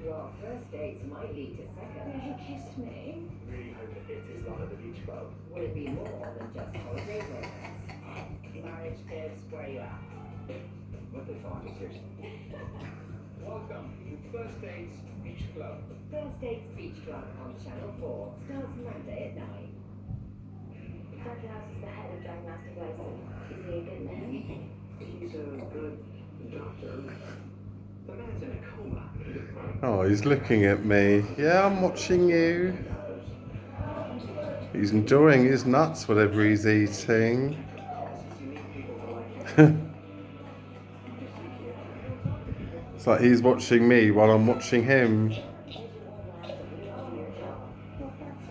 Your first dates might lead to second. He kissed me. Really hope it hits his line at the beach club. Will it be more than just holiday romance? Marriage, kids, where are you at? What they find is here. Welcome to First Dates Beach Club. First Dates Beach Club on Channel 4 starts Monday at 9. Dr. House is the head of diagnostic license. Is he a good man? He's a good doctor. The man's in a coma. Oh, he's looking at me. Yeah, I'm watching you. He's enjoying his nuts, whatever he's eating. It's like he's watching me while I'm watching him.